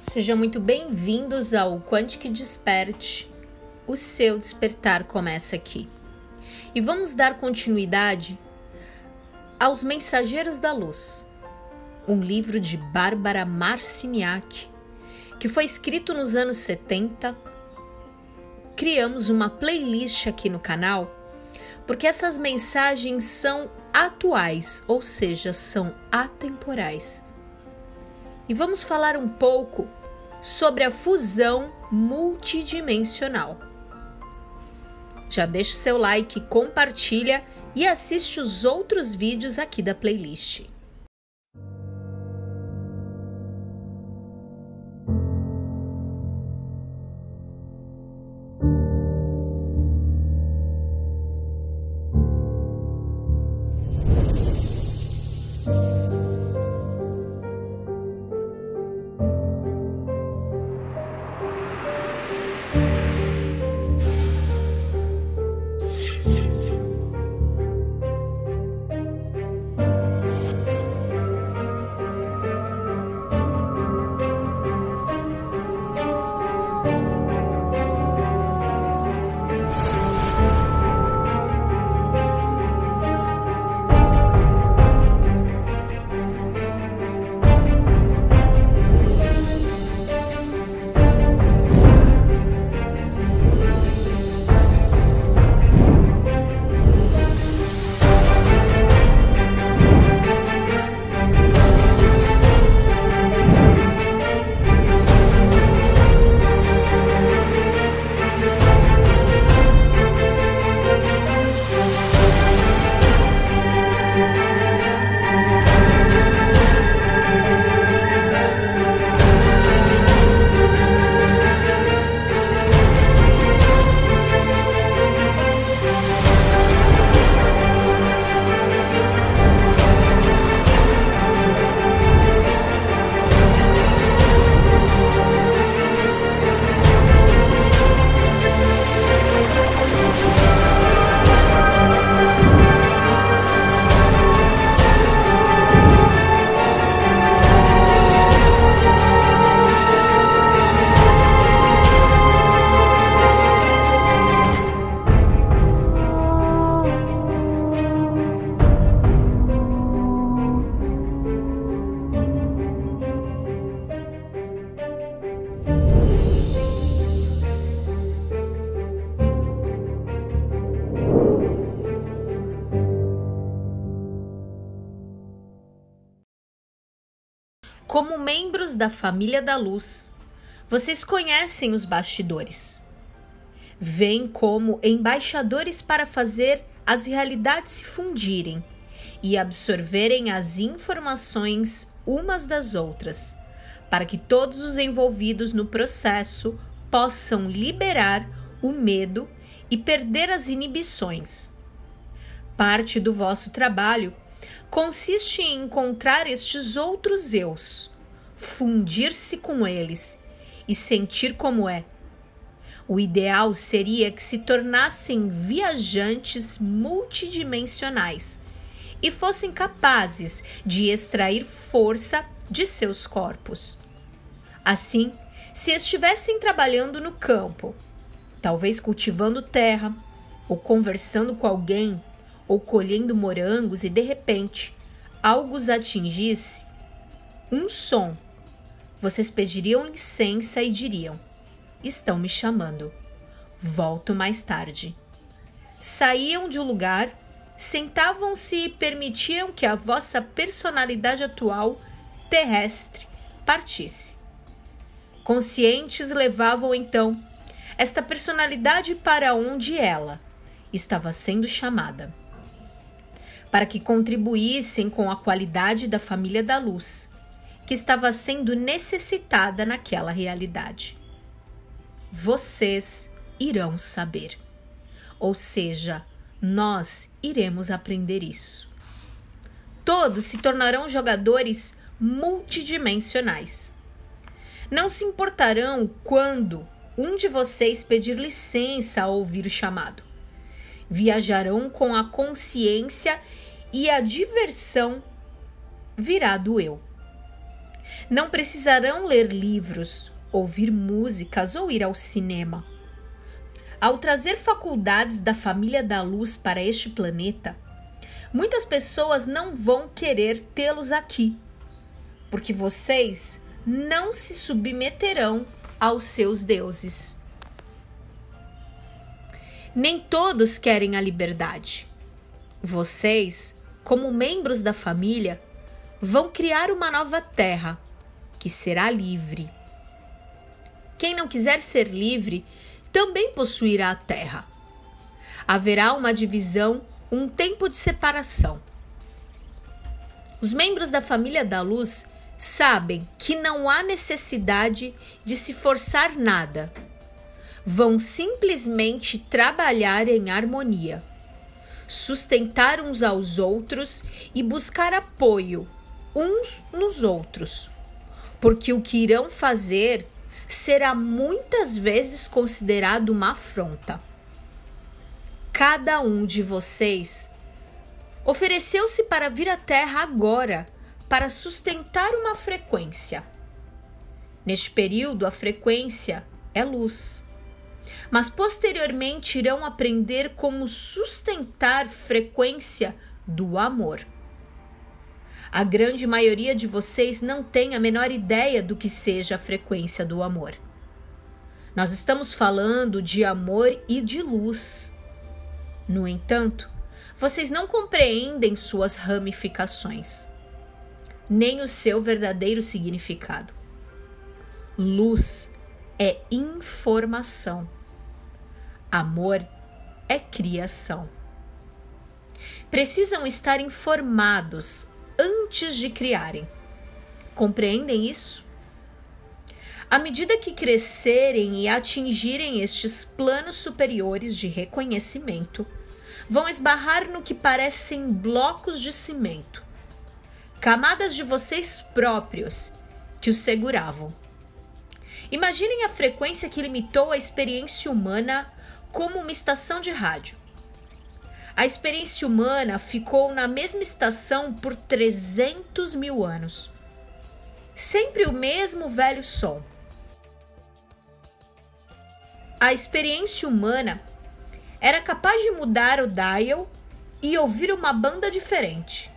Sejam muito bem-vindos ao Quantic Desperte. O seu despertar começa aqui. E vamos dar continuidade aos Mensageiros da Luz, um livro de Bárbara Marciniak, que foi escrito nos anos 70. Criamos uma playlist aqui no canal, porque essas mensagens são atuais, ou seja, são atemporais. E vamos falar um pouco sobre a fusão multidimensional. Já deixa o seu like, compartilha e assiste os outros vídeos aqui da playlist. Como membros da família da luz, vocês conhecem os bastidores. Vêm como embaixadores para fazer as realidades se fundirem e absorverem as informações umas das outras, para que todos os envolvidos no processo possam liberar o medo e perder as inibições. Parte do vosso trabalho consiste em encontrar estes outros eus, fundir-se com eles e sentir como é. O ideal seria que se tornassem viajantes multidimensionais e fossem capazes de extrair força de seus corpos. Assim, se estivessem trabalhando no campo, talvez cultivando terra, ou conversando com alguém, ou colhendo morangos e de repente algo os atingisse, um som, vocês pediriam licença e diriam: estão me chamando, volto mais tarde. Saíam de um lugar, sentavam-se e permitiam que a vossa personalidade atual, terrestre, partisse. Conscientes levavam então esta personalidade para onde ela estava sendo chamada, para que contribuíssem com a qualidade da família da luz, que estava sendo necessitada naquela realidade. Vocês irão saber, ou seja, nós iremos aprender isso. Todos se tornarão jogadores multidimensionais. Não se importarão quando um de vocês pedir licença ao ouvir o chamado. Viajarão com a consciência e a diversão virá do eu. Não precisarão ler livros, ouvir músicas ou ir ao cinema. Ao trazer faculdades da família da luz para este planeta, muitas pessoas não vão querer tê-los aqui, porque vocês não se submeterão aos seus deuses. Nem todos querem a liberdade. Vocês, como membros da família, vão criar uma nova terra, que será livre. Quem não quiser ser livre, também possuirá a terra. Haverá uma divisão, um tempo de separação. Os membros da família da luz sabem que não há necessidade de se forçar nada. Vão simplesmente trabalhar em harmonia, sustentar uns aos outros e buscar apoio uns nos outros, porque o que irão fazer será muitas vezes considerado uma afronta. Cada um de vocês ofereceu-se para vir à Terra agora para sustentar uma frequência. Neste período, a frequência é luz. Mas posteriormente irão aprender como sustentar frequência do amor. A grande maioria de vocês não tem a menor ideia do que seja a frequência do amor. Nós estamos falando de amor e de luz. No entanto, vocês não compreendem suas ramificações, nem o seu verdadeiro significado. Luz é informação. Amor é criação. Precisam estar informados antes de criarem. Compreendem isso? À medida que crescerem e atingirem estes planos superiores de reconhecimento, vão esbarrar no que parecem blocos de cimento, camadas de vocês próprios que os seguravam. Imaginem a frequência que limitou a experiência humana como uma estação de rádio. A experiência humana ficou na mesma estação por 300 mil anos. Sempre o mesmo velho som. A experiência humana era capaz de mudar o dial e ouvir uma banda diferente.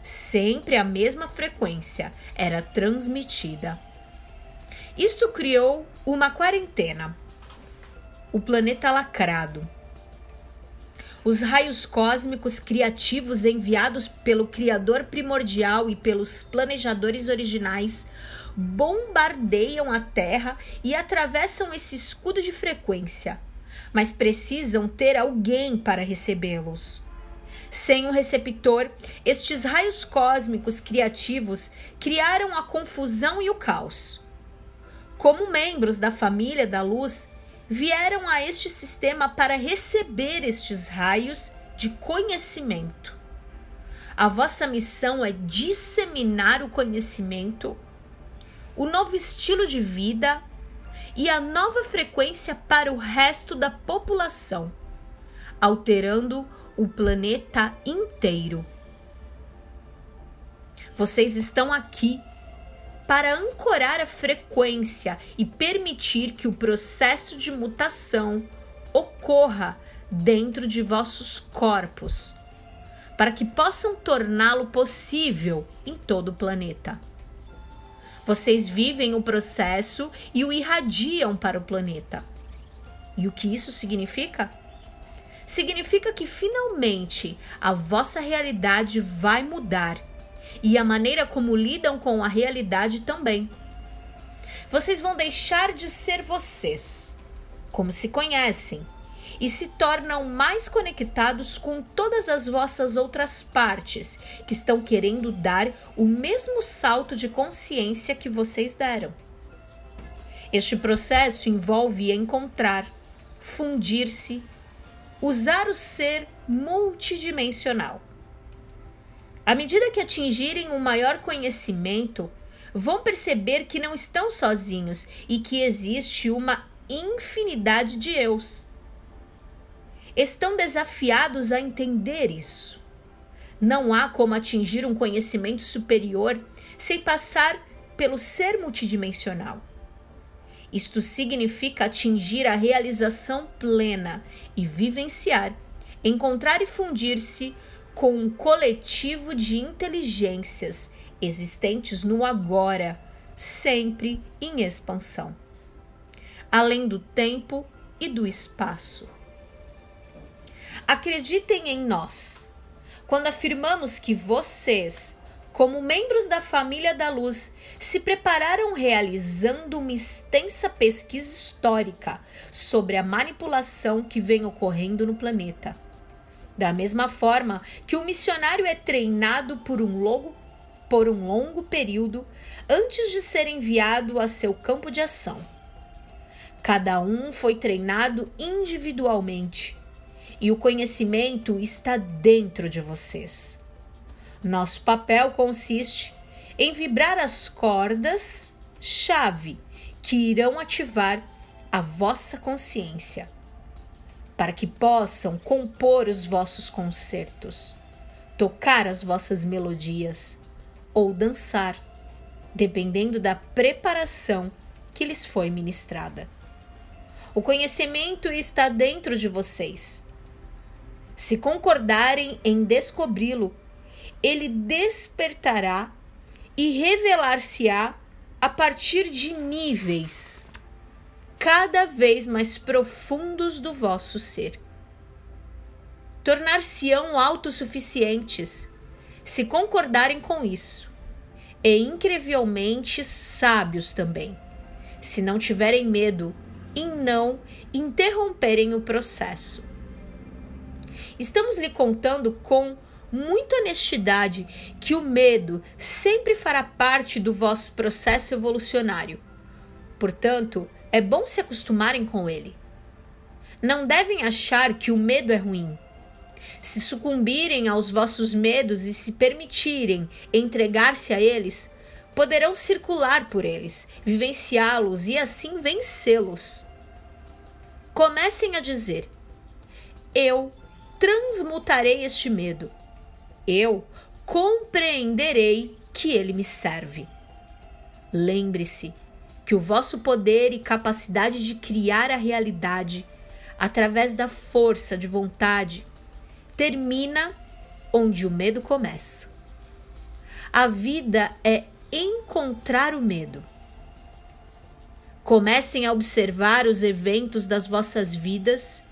Sempre a mesma frequência era transmitida. Isto criou uma quarentena. O planeta lacrado. Os raios cósmicos criativos enviados pelo Criador primordial e pelos planejadores originais bombardeiam a Terra e atravessam esse escudo de frequência, mas precisam ter alguém para recebê-los. Sem um receptor, estes raios cósmicos criativos criaram a confusão e o caos. Como membros da família da luz, vieram a este sistema para receber estes raios de conhecimento. A vossa missão é disseminar o conhecimento, o novo estilo de vida e a nova frequência para o resto da população, alterando o planeta inteiro. Vocês estão aqui para ancorar a frequência e permitir que o processo de mutação ocorra dentro de vossos corpos, para que possam torná-lo possível em todo o planeta. Vocês vivem o processo e o irradiam para o planeta. E o que isso significa? Significa que finalmente a vossa realidade vai mudar e a maneira como lidam com a realidade também. Vocês vão deixar de ser vocês, como se conhecem, e se tornam mais conectados com todas as vossas outras partes que estão querendo dar o mesmo salto de consciência que vocês deram. Este processo envolve encontrar, fundir-se, usar o ser multidimensional. À medida que atingirem um maior conhecimento, vão perceber que não estão sozinhos e que existe uma infinidade de eus. Estão desafiados a entender isso. Não há como atingir um conhecimento superior sem passar pelo ser multidimensional. Isto significa atingir a realização plena e vivenciar, encontrar e fundir-se com um coletivo de inteligências existentes no agora, sempre em expansão, além do tempo e do espaço. Acreditem em nós, quando afirmamos que vocês, como membros da família da luz, se prepararam realizando uma extensa pesquisa histórica sobre a manipulação que vem ocorrendo no planeta. Da mesma forma que o missionário é treinado por um longo período antes de ser enviado a seu campo de ação. Cada um foi treinado individualmente e o conhecimento está dentro de vocês. Nosso papel consiste em vibrar as cordas-chave que irão ativar a vossa consciência, para que possam compor os vossos concertos, tocar as vossas melodias ou dançar, dependendo da preparação que lhes foi ministrada. O conhecimento está dentro de vocês. Se concordarem em descobri-lo, ele despertará e revelar-se-á a partir de níveis cada vez mais profundos do vosso ser. Tornar-se-ão autossuficientes, se concordarem com isso, e incrivelmente sábios também, se não tiverem medo em não interromperem o processo. Estamos lhe contando com muita honestidade que o medo sempre fará parte do vosso processo evolucionário. Portanto, é bom se acostumarem com ele. Não devem achar que o medo é ruim. Se sucumbirem aos vossos medos e se permitirem entregar-se a eles, poderão circular por eles, vivenciá-los e assim vencê-los. Comecem a dizer: eu transmutarei este medo. Eu compreenderei que ele me serve. Lembre-se que o vosso poder e capacidade de criar a realidade através da força de vontade termina onde o medo começa. A vida é encontrar o medo. Comecem a observar os eventos das vossas vidas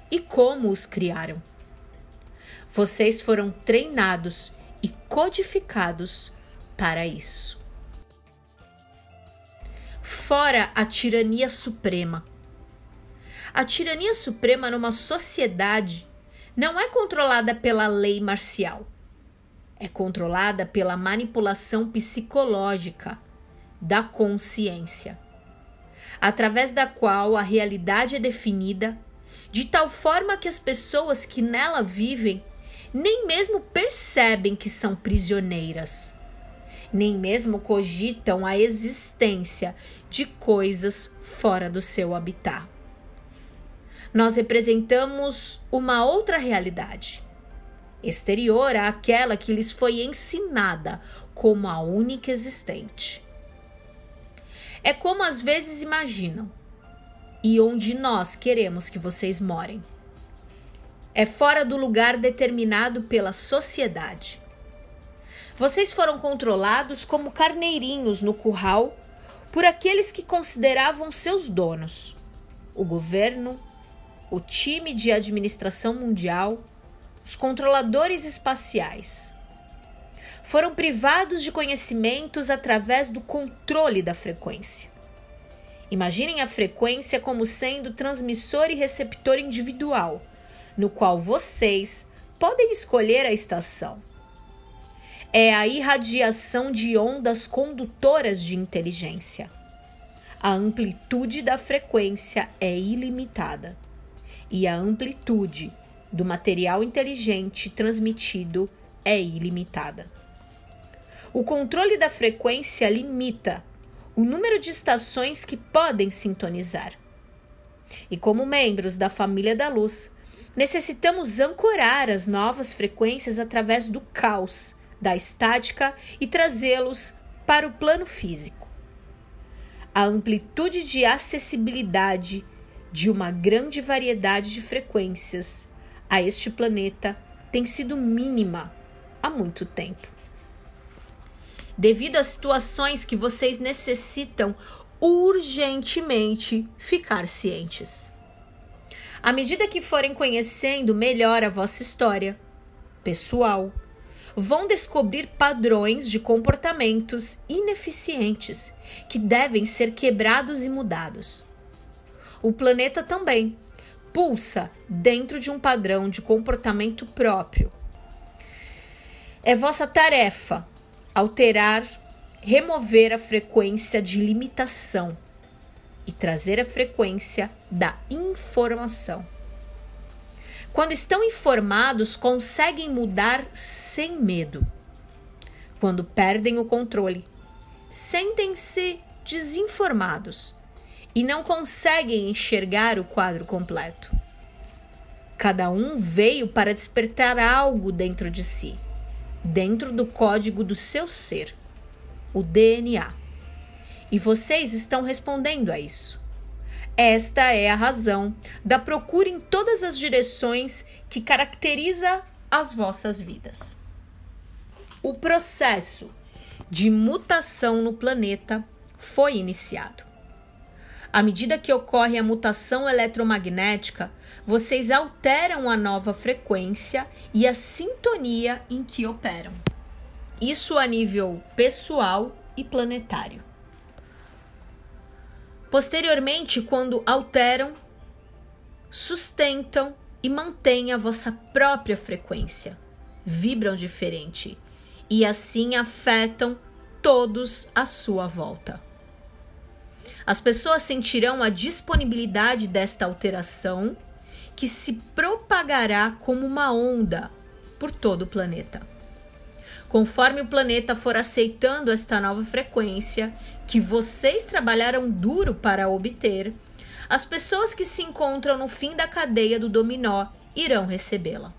e como os criaram. Vocês foram treinados e codificados para isso. Fora a tirania suprema. A tirania suprema numa sociedade não é controlada pela lei marcial. É controlada pela manipulação psicológica da consciência, através da qual a realidade é definida de tal forma que as pessoas que nela vivem nem mesmo percebem que são prisioneiras, nem mesmo cogitam a existência de coisas fora do seu habitat. Nós representamos uma outra realidade, exterior àquela que lhes foi ensinada como a única existente. É como às vezes imaginam, e onde nós queremos que vocês morem. É fora do lugar determinado pela sociedade. Vocês foram controlados como carneirinhos no curral por aqueles que consideravam seus donos: o governo, o time de administração mundial, os controladores espaciais. Foram privados de conhecimentos através do controle da frequência. Imaginem a frequência como sendo transmissor e receptor individual, no qual vocês podem escolher a estação. É a irradiação de ondas condutoras de inteligência. A amplitude da frequência é ilimitada e a amplitude do material inteligente transmitido é ilimitada. O controle da frequência limita o número de estações que podem sintonizar. E como membros da família da luz, necessitamos ancorar as novas frequências através do caos, da estática e trazê-los para o plano físico. A amplitude de acessibilidade de uma grande variedade de frequências a este planeta tem sido mínima há muito tempo. Devido às situações que vocês necessitam urgentemente ficar cientes. À medida que forem conhecendo melhor a vossa história pessoal, vão descobrir padrões de comportamentos ineficientes que devem ser quebrados e mudados. O planeta também pulsa dentro de um padrão de comportamento próprio. É vossa tarefa alterar, remover a frequência de limitação e trazer a frequência da informação. Quando estão informados, conseguem mudar sem medo. Quando perdem o controle, sentem-se desinformados e não conseguem enxergar o quadro completo. Cada um veio para despertar algo dentro de si, dentro do código do seu ser, o DNA. E vocês estão respondendo a isso. Esta é a razão da procura em todas as direções que caracteriza as vossas vidas. O processo de mutação no planeta foi iniciado. À medida que ocorre a mutação eletromagnética, vocês alteram a nova frequência e a sintonia em que operam. Isso a nível pessoal e planetário. Posteriormente, quando alteram, sustentam e mantêm a vossa própria frequência, vibram diferente e assim afetam todos à sua volta. As pessoas sentirão a disponibilidade desta alteração que se propagará como uma onda por todo o planeta. Conforme o planeta for aceitando esta nova frequência, que vocês trabalharam duro para obter, as pessoas que se encontram no fim da cadeia do dominó irão recebê-la.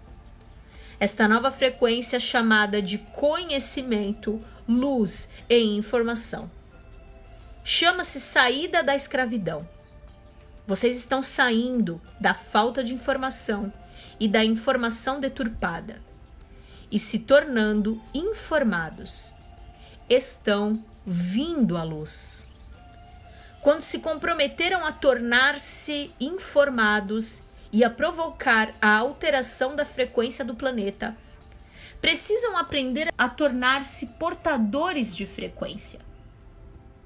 Esta nova frequência chamada de conhecimento, luz e informação. Chama-se saída da escravidão. Vocês estão saindo da falta de informação e da informação deturpada e se tornando informados. Estão vindo à luz. Quando se comprometeram a tornar-se informados e a provocar a alteração da frequência do planeta, precisam aprender a tornar-se portadores de frequência,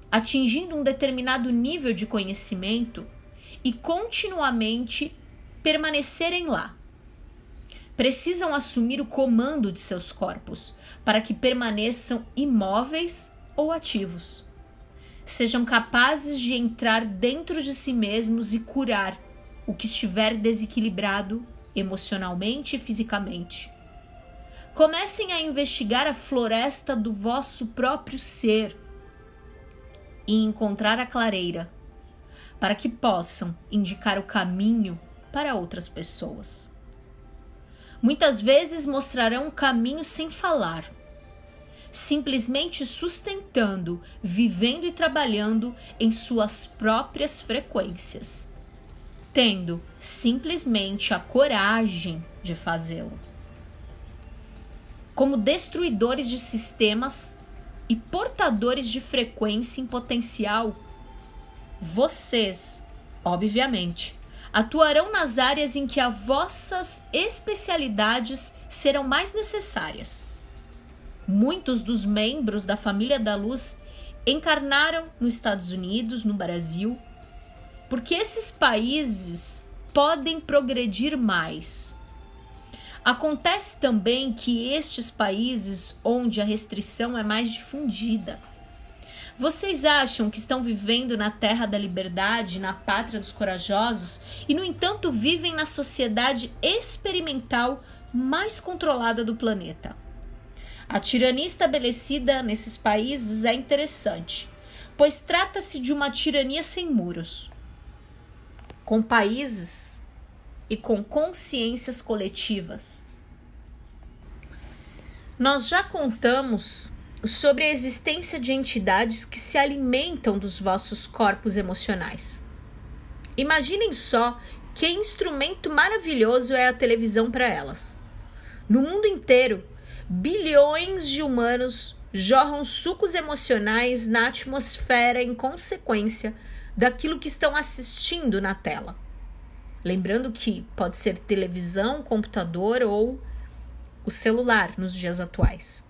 atingindo um determinado nível de conhecimento e continuamente permanecerem lá. Precisam assumir o comando de seus corpos para que permaneçam imóveis ou ativos. Sejam capazes de entrar dentro de si mesmos e curar o que estiver desequilibrado emocionalmente e fisicamente. Comecem a investigar a floresta do vosso próprio ser e encontrar a clareira, para que possam indicar o caminho para outras pessoas. Muitas vezes mostrarão um caminho sem falar, simplesmente sustentando, vivendo e trabalhando em suas próprias frequências, tendo simplesmente a coragem de fazê-lo. Como destruidores de sistemas e portadores de frequência em potencial, vocês, obviamente, atuarão nas áreas em que as vossas especialidades serão mais necessárias. Muitos dos membros da família da luz encarnaram nos Estados Unidos, no Brasil, porque esses países podem progredir mais. Acontece também que estes países onde a restrição é mais difundida. Vocês acham que estão vivendo na terra da liberdade, na pátria dos corajosos, e no entanto vivem na sociedade experimental mais controlada do planeta. A tirania estabelecida nesses países é interessante, pois trata-se de uma tirania sem muros, com países e com consciências coletivas. Nós já contamos sobre a existência de entidades que se alimentam dos vossos corpos emocionais. Imaginem só que instrumento maravilhoso é a televisão para elas. No mundo inteiro, bilhões de humanos jorram sucos emocionais na atmosfera em consequência daquilo que estão assistindo na tela. Lembrando que pode ser televisão, computador ou o celular nos dias atuais.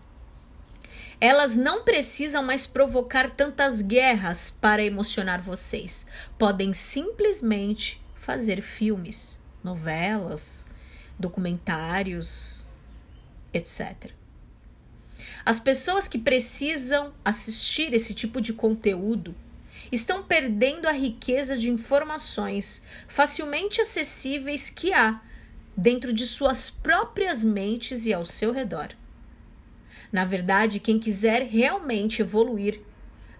Elas não precisam mais provocar tantas guerras para emocionar vocês. Podem simplesmente fazer filmes, novelas, documentários, etc. As pessoas que precisam assistir esse tipo de conteúdo estão perdendo a riqueza de informações facilmente acessíveis que há dentro de suas próprias mentes e ao seu redor. Na verdade, quem quiser realmente evoluir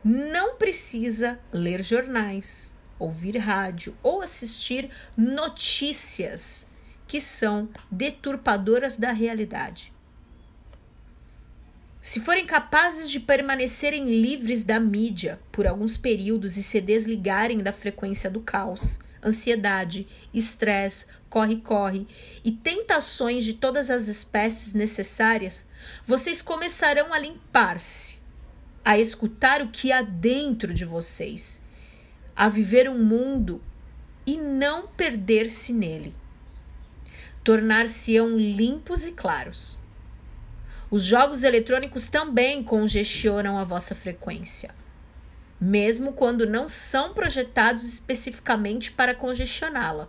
não precisa ler jornais, ouvir rádio ou assistir notícias que são deturpadoras da realidade. Se forem capazes de permanecerem livres da mídia por alguns períodos e se desligarem da frequência do caos, ansiedade, estresse, corre-corre e tentações de todas as espécies necessárias, vocês começarão a limpar-se, a escutar o que há dentro de vocês, a viver um mundo e não perder-se nele. Tornar-se-ão limpos e claros. Os jogos eletrônicos também congestionam a vossa frequência, mesmo quando não são projetados especificamente para congestioná-la.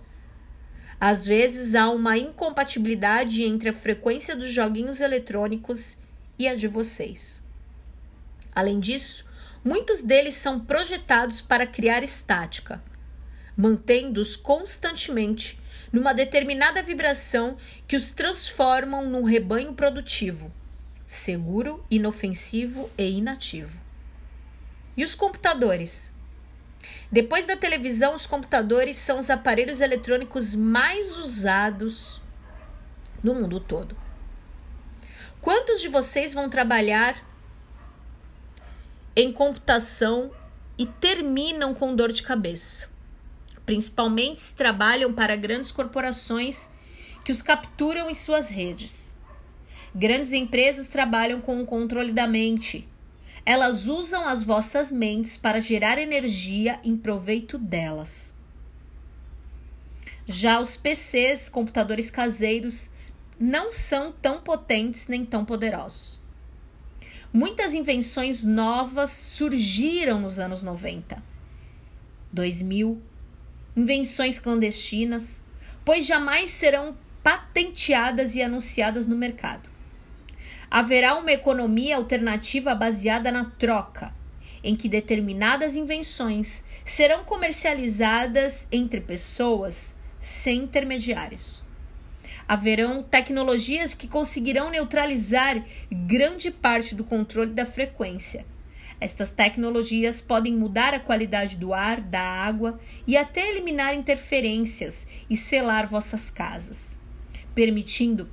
Às vezes há uma incompatibilidade entre a frequência dos joguinhos eletrônicos e a de vocês. Além disso, muitos deles são projetados para criar estática, mantendo-os constantemente numa determinada vibração que os transformam num rebanho produtivo, seguro, inofensivo e inativo. E os computadores? Depois da televisão, os computadores são os aparelhos eletrônicos mais usados no mundo todo. Quantos de vocês vão trabalhar em computação e terminam com dor de cabeça? Principalmente se trabalham para grandes corporações que os capturam em suas redes. Grandes empresas trabalham com o controle da mente. Elas usam as vossas mentes para gerar energia em proveito delas. Já os PCs, computadores caseiros, não são tão potentes nem tão poderosos. Muitas invenções novas surgiram nos anos 90, 2000, invenções clandestinas, pois jamais serão patenteadas e anunciadas no mercado. Haverá uma economia alternativa baseada na troca, em que determinadas invenções serão comercializadas entre pessoas sem intermediários. Haverão tecnologias que conseguirão neutralizar grande parte do controle da frequência. Estas tecnologias podem mudar a qualidade do ar, da água e até eliminar interferências e selar vossas casas, permitindo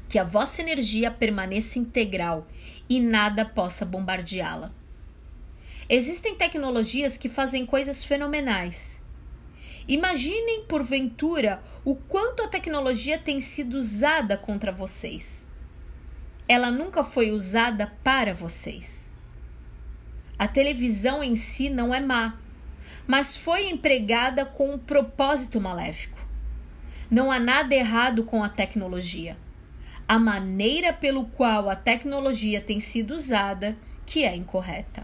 que a vossa energia permaneça integral e nada possa bombardeá-la. Existem tecnologias que fazem coisas fenomenais. Imaginem, porventura, o quanto a tecnologia tem sido usada contra vocês. Ela nunca foi usada para vocês. A televisão em si não é má, mas foi empregada com um propósito maléfico. Não há nada errado com a tecnologia. A maneira pelo qual a tecnologia tem sido usada que é incorreta.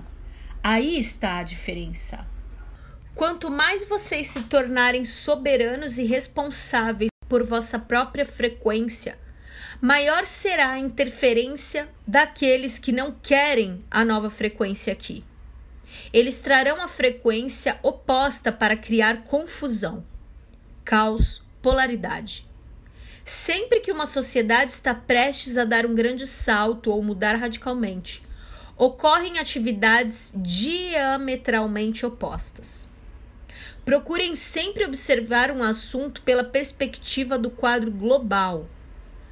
Aí está a diferença. Quanto mais vocês se tornarem soberanos e responsáveis por vossa própria frequência, maior será a interferência daqueles que não querem a nova frequência aqui. Eles trarão a frequência oposta para criar confusão, caos, polaridade. Sempre que uma sociedade está prestes a dar um grande salto ou mudar radicalmente, ocorrem atividades diametralmente opostas. Procurem sempre observar um assunto pela perspectiva do quadro global,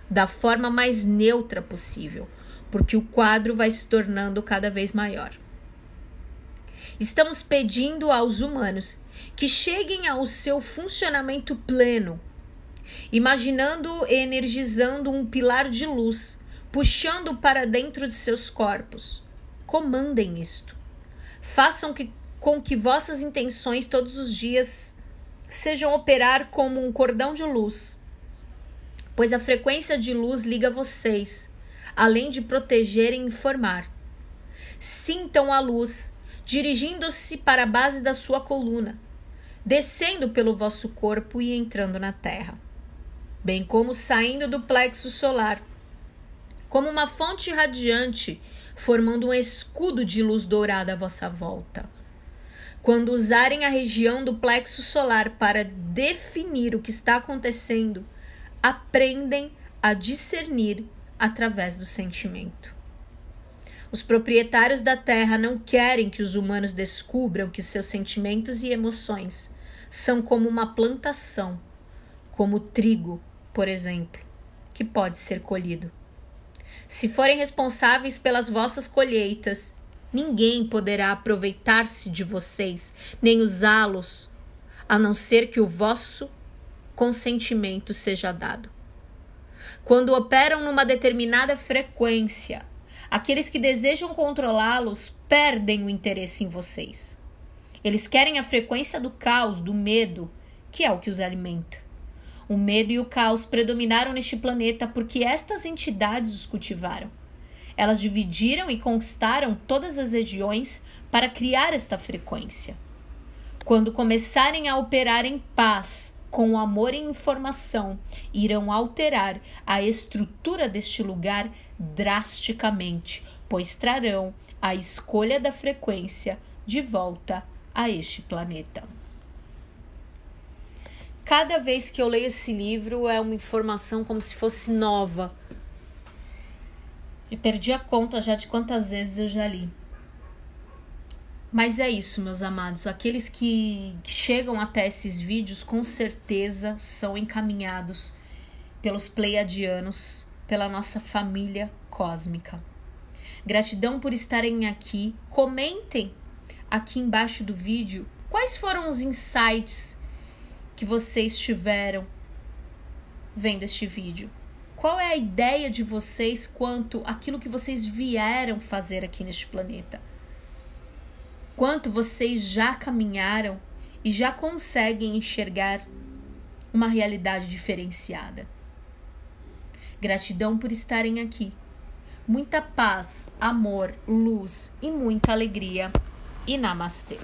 da forma mais neutra possível, porque o quadro vai se tornando cada vez maior. Estamos pedindo aos humanos que cheguem ao seu funcionamento pleno, imaginando e energizando um pilar de luz, puxando para dentro de seus corpos. Comandem isto. Façam com que vossas intenções todos os dias sejam operar como um cordão de luz, pois a frequência de luz liga vocês, além de proteger e informar. Sintam a luz dirigindo-se para a base da sua coluna, descendo pelo vosso corpo e entrando na terra, bem como saindo do plexo solar, como uma fonte radiante, formando um escudo de luz dourada à vossa volta. Quando usarem a região do plexo solar para definir o que está acontecendo, aprendem a discernir através do sentimento. Os proprietários da Terra não querem que os humanos descubram que seus sentimentos e emoções são como uma plantação, como trigo, por exemplo, que pode ser colhido. Se forem responsáveis pelas vossas colheitas, ninguém poderá aproveitar-se de vocês, nem usá-los, a não ser que o vosso consentimento seja dado. Quando operam numa determinada frequência, aqueles que desejam controlá-los perdem o interesse em vocês. Eles querem a frequência do caos, do medo, que é o que os alimenta. O medo e o caos predominaram neste planeta porque estas entidades os cultivaram. Elas dividiram e conquistaram todas as regiões para criar esta frequência. Quando começarem a operar em paz, com amor e informação, irão alterar a estrutura deste lugar drasticamente, pois trarão a escolha da frequência de volta a este planeta. Cada vez que eu leio esse livro é uma informação como se fosse nova. Eu perdi a conta já de quantas vezes eu já li. Mas é isso, meus amados. Aqueles que chegam até esses vídeos, com certeza são encaminhados pelos pleiadianos, pela nossa família cósmica. Gratidão por estarem aqui. Comentem aqui embaixo do vídeo quais foram os insights que vocês tiveram vendo este vídeo. Qual é a ideia de vocês quanto àquilo que vocês vieram fazer aqui neste planeta? Quanto vocês já caminharam e já conseguem enxergar uma realidade diferenciada. Gratidão por estarem aqui. Muita paz, amor, luz e muita alegria. E namastê.